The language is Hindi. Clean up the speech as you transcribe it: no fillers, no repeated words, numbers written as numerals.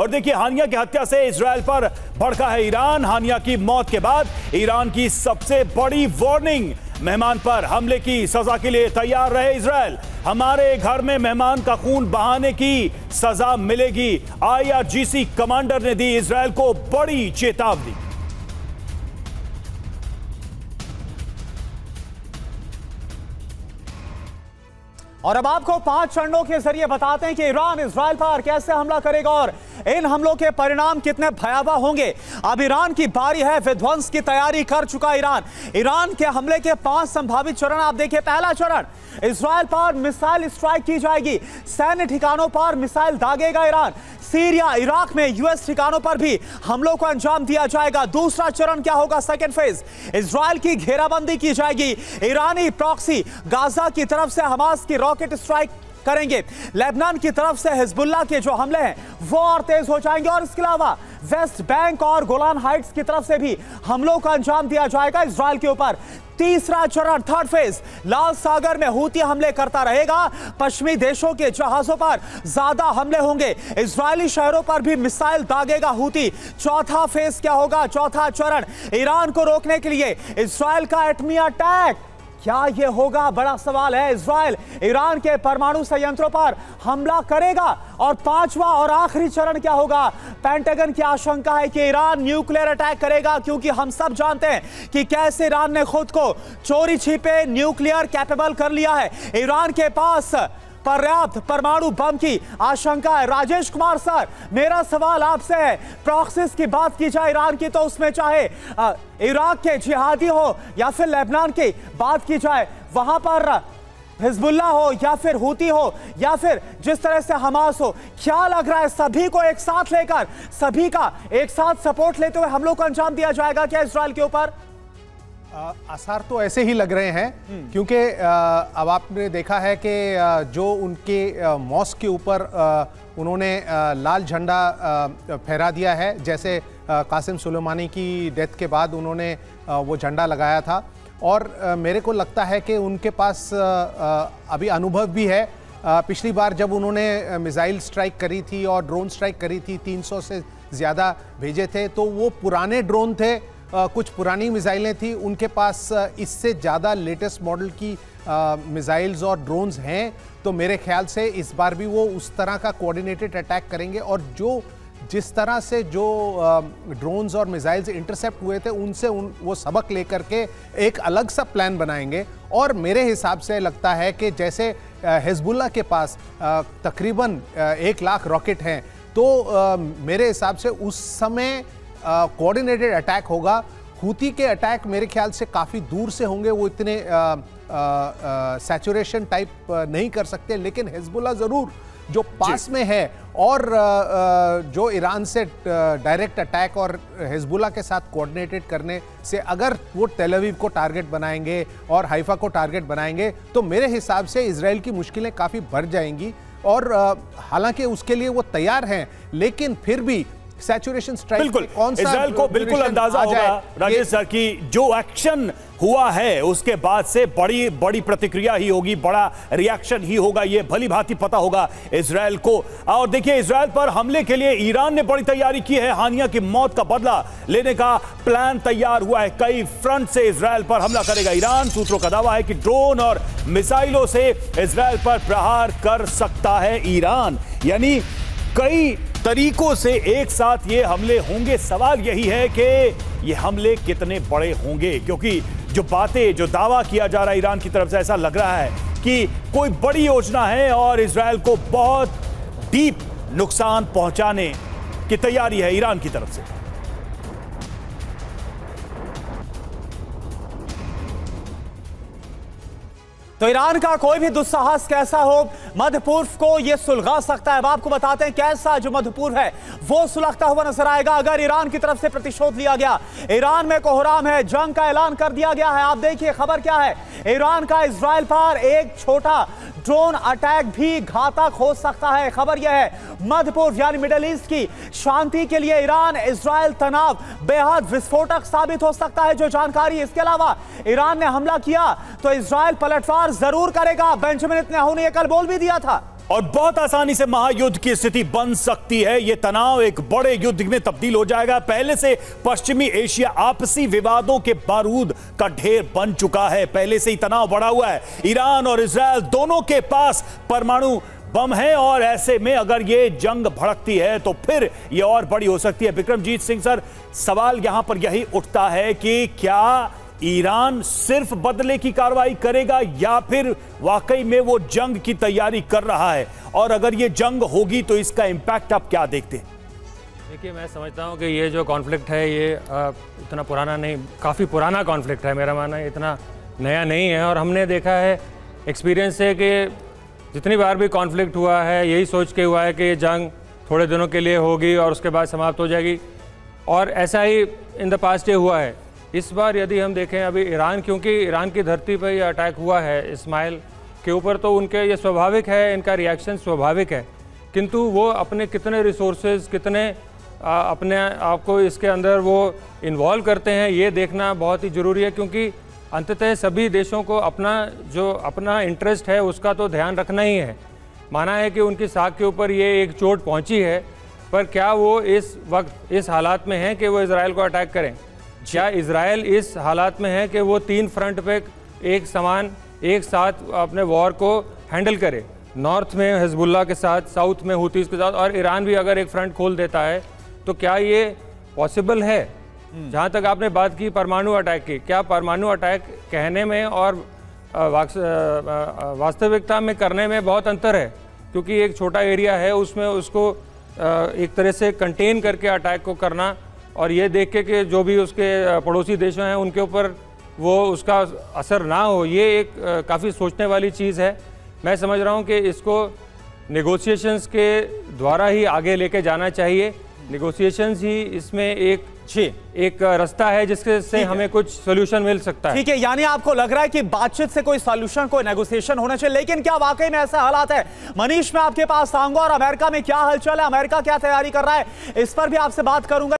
और देखिए, हानिया की हत्या से इजरायल पर भड़का है ईरान। हानिया की मौत के बाद ईरान की सबसे बड़ी वार्निंग, मेहमान पर हमले की सजा के लिए तैयार रहे इजरायल। हमारे घर में मेहमान का खून बहाने की सजा मिलेगी। IRGC कमांडर ने दी इजरायल को बड़ी चेतावनी। और अब आपको 5 चरणों के जरिए बताते हैं कि ईरान इजरायल पर कैसे हमला करेगा और इन हमलों के परिणाम कितने भयावह होंगे। अब ईरान की बारी है, विध्वंस की तैयारी कर चुका ईरान। ईरान के हमले के 5 संभावित चरण आप देखिए। पहला चरण, इजरायल पर मिसाइल स्ट्राइक की जाएगी, सैन्य ठिकानों पर मिसाइल दागेगा ईरान। सीरिया, इराक में US ठिकानों पर भी हमलों को अंजाम दिया जाएगा। दूसरा चरण क्या होगा, सेकेंड फेज, इजरायल की घेराबंदी की जाएगी। ईरानी प्रॉक्सी गाजा की तरफ से हमास की रॉकेट स्ट्राइक करेंगे। लेबनान की तरफ से हिजबुल्लाह के जो हमले हैं वो और तेज हो जाएंगे। और इसके अलावा वेस्ट बैंक और गोलान हाइट्स की तरफ से भी हमलों का अंजाम दिया जाएगा इजरायल के ऊपर। तीसरा चरण, थर्ड फेज, लाल सागर में हूती हमले करता रहेगा। पश्चिमी देशों के जहाजों पर ज्यादा हमले होंगे। इजरायली शहरों पर भी मिसाइल दागेगा हूती। चौथा फेज क्या होगा, चौथा चरण, ईरान को रोकने के लिए इजरायल का एटमी अटैक। क्या यह होगा, बड़ा सवाल है। इजरायल ईरान के परमाणु संयंत्रों पर हमला करेगा। और पांचवा और आखिरी चरण क्या होगा, पेंटागन की आशंका है कि ईरान न्यूक्लियर अटैक करेगा, क्योंकि हम सब जानते हैं कि कैसे ईरान ने खुद को चोरी छिपे न्यूक्लियर कैपेबल कर लिया है। ईरान के पास पर्याप्त परमाणु बम की आशंका है। राजेश कुमार सर, मेरा सवाल आपसे है, प्रॉक्सिस की बात की जाए ईरान की तो उसमें चाहे इराक के जिहादी हो या फिर लेबनान की बात की जाए, वहां पर हिजबुल्लाह हो या फिर हूती हो या फिर जिस तरह से हमास हो, क्या लग रहा है सभी को एक साथ लेकर, सभी का एक साथ सपोर्ट लेते हुए हमलों को अंजाम दिया जाएगा क्या इजरायल के ऊपर? आसार तो ऐसे ही लग रहे हैं, क्योंकि अब आपने देखा है कि जो उनके मॉस्क के ऊपर उन्होंने लाल झंडा फहरा दिया है, जैसे कासिम सुलेमानी की डेथ के बाद उन्होंने वो झंडा लगाया था। और मेरे को लगता है कि उनके पास अभी अनुभव भी है। पिछली बार जब उन्होंने मिसाइल स्ट्राइक करी थी और ड्रोन स्ट्राइक करी थी, 300 से ज़्यादा भेजे थे, तो वो पुराने ड्रोन थे, कुछ पुरानी मिसाइलें थी। उनके पास इससे ज़्यादा लेटेस्ट मॉडल की मिसाइल्स और ड्रोन्स हैं। तो मेरे ख्याल से इस बार भी वो उस तरह का कोऑर्डिनेटेड अटैक करेंगे और जिस तरह से जो ड्रोन्स और मिसाइल्स इंटरसेप्ट हुए थे उनसे वो सबक लेकर के एक अलग सा प्लान बनाएंगे। और मेरे हिसाब से लगता है कि जैसे हिजबुल्लाह के पास तकरीबन 1 लाख रॉकेट हैं, तो मेरे हिसाब से उस समय कोऑर्डिनेटेड अटैक होगा। हूती के अटैक मेरे ख्याल से काफ़ी दूर से होंगे, वो इतने सैचुरेशन टाइप नहीं कर सकते, लेकिन हिजबुल्लाह ज़रूर जो पास में है और जो ईरान से डायरेक्ट अटैक और हिजबुल्लाह के साथ कोऑर्डिनेटेड करने से अगर वो तेल अवीव को टारगेट बनाएंगे और हाइफा को टारगेट बनाएंगे, तो मेरे हिसाब से इजराइल की मुश्किलें काफ़ी बढ़ जाएंगी। और हालांकि उसके लिए वो तैयार हैं, लेकिन फिर भी सैचुरेशन स्ट्राइक बिल्कुल कौन सा इजरायल को बिल्कुल अंदाजा होगा राजेश सर की जो एक्शन हुआ है उसके बाद से बड़ी बड़ी प्रतिक्रिया ही होगी, बड़ा रिएक्शन ही होगा, ये भली भांति पता होगा इजरायल को। और देखिए, इजरायल पर हमले के लिए ईरान ने बड़ी तैयारी की है। हानिया की मौत का बदला लेने का प्लान तैयार हुआ है। कई फ्रंट से इजरायल पर हमला करेगा ईरान। सूत्रों का दावा है कि ड्रोन और मिसाइलों से इजरायल पर प्रहार कर सकता है ईरान, यानी कई तरीकों से एक साथ ये हमले होंगे। सवाल यही है कि ये हमले कितने बड़े होंगे, क्योंकि जो बातें, जो दावा किया जा रहा है ईरान की तरफ से, ऐसा लग रहा है कि कोई बड़ी योजना है और इजरायल को बहुत डीप नुकसान पहुंचाने की तैयारी है ईरान की तरफ से। तो ईरान का कोई भी दुस्साहस कैसा हो, मध्य पूर्व को यह सुलगा सकता है। अब आपको बताते हैं कैसा जो मध्य पूर्व है वो सुलगता हुआ नजर आएगा अगर ईरान की तरफ से प्रतिशोध लिया गया। ईरान में कोहराम है, जंग का ऐलान कर दिया गया है। आप देखिए खबर क्या है, ईरान का इजराइल पर एक छोटा ड्रोन अटैक भी घातक हो सकता है। खबर यह है, मध्य पूर्व यानी मिडिल ईस्ट की शांति के लिए ईरान इजराइल तनाव बेहद विस्फोटक साबित हो सकता है, जो जानकारी। इसके अलावा ईरान ने हमला किया तो इजराइल पलटवार जरूर करेगा, बेंजामिन नेतन्याहू ने यह कल बोल भी दिया था। और बहुत आसानी से महायुद्ध की स्थिति बन सकती है। यह तनाव एक बड़े युद्ध में तब्दील हो जाएगा। पहले से पश्चिमी एशिया आपसी विवादों के बारूद का ढेर बन चुका है। पहले से ही तनाव बढ़ा हुआ है। ईरान और इजरायल दोनों के पास परमाणु बम है और ऐसे में अगर ये जंग भड़कती है तो फिर ये और बड़ी हो सकती है। विक्रमजीत सिंह सर, सवाल यहां पर यही उठता है कि क्या ईरान सिर्फ बदले की कार्रवाई करेगा या फिर वाकई में वो जंग की तैयारी कर रहा है, और अगर ये जंग होगी तो इसका इंपैक्ट आप क्या देखते हैं? देखिए, मैं समझता हूँ कि ये जो कॉन्फ्लिक्ट है ये इतना पुराना नहीं, काफ़ी पुराना कॉन्फ्लिक्ट है। मेरा मानना है इतना नया नहीं है। और हमने देखा है, एक्सपीरियंस है कि जितनी बार भी कॉन्फ्लिक्ट हुआ है यही सोच के हुआ है कि ये जंग थोड़े दिनों के लिए होगी और उसके बाद समाप्त हो जाएगी, और ऐसा ही इन द पास्ट ये हुआ है। इस बार यदि हम देखें अभी ईरान, क्योंकि ईरान की धरती पर ये अटैक हुआ है इस्माइल के ऊपर, तो उनके ये स्वाभाविक है, इनका रिएक्शन स्वाभाविक है। किंतु वो अपने कितने रिसोर्सेज, कितने अपने आप को इसके अंदर वो इन्वॉल्व करते हैं, ये देखना बहुत ही ज़रूरी है। क्योंकि अंततः सभी देशों को अपना इंटरेस्ट है उसका तो ध्यान रखना ही है। माना है कि उनकी साख के ऊपर ये एक चोट पहुंची है, पर क्या वो इस वक्त इस हालात में है कि वो इजराइल को अटैक करें? क्या इजराइल इस हालात में है कि वो 3 फ्रंट पे एक साथ अपने वॉर को हैंडल करे? नॉर्थ में हिजबुल्लाह के साथ, साउथ में हुतीज़ के साथ, और ईरान भी अगर एक फ्रंट खोल देता है तो क्या ये पॉसिबल है? जहाँ तक आपने बात की परमाणु अटैक की, क्या परमाणु अटैक कहने में और वास्तविकता में करने में बहुत अंतर है? क्योंकि एक छोटा एरिया है, उसमें उसको एक तरह से कंटेन करके अटैक को करना, और ये देख के कि जो भी उसके पड़ोसी देशों हैं उनके ऊपर वो उसका असर ना हो, ये एक काफ़ी सोचने वाली चीज़ है। मैं समझ रहा हूँ कि इसको नेगोशिएशंस के द्वारा ही आगे लेके जाना चाहिए। नेगोशिएशंस ही इसमें एक रास्ता है जिसके से हमें कुछ सोल्यूशन मिल सकता है। ठीक है, यानी आपको लग रहा है कि बातचीत से कोई सोल्यूशन, कोई नेगोशिएशन होना चाहिए, लेकिन क्या वाकई में ऐसा हालात है? मनीष, मैं आपके पास आऊंगा, और अमेरिका में क्या हलचल है, अमेरिका क्या तैयारी कर रहा है, इस पर भी आपसे बात करूंगा।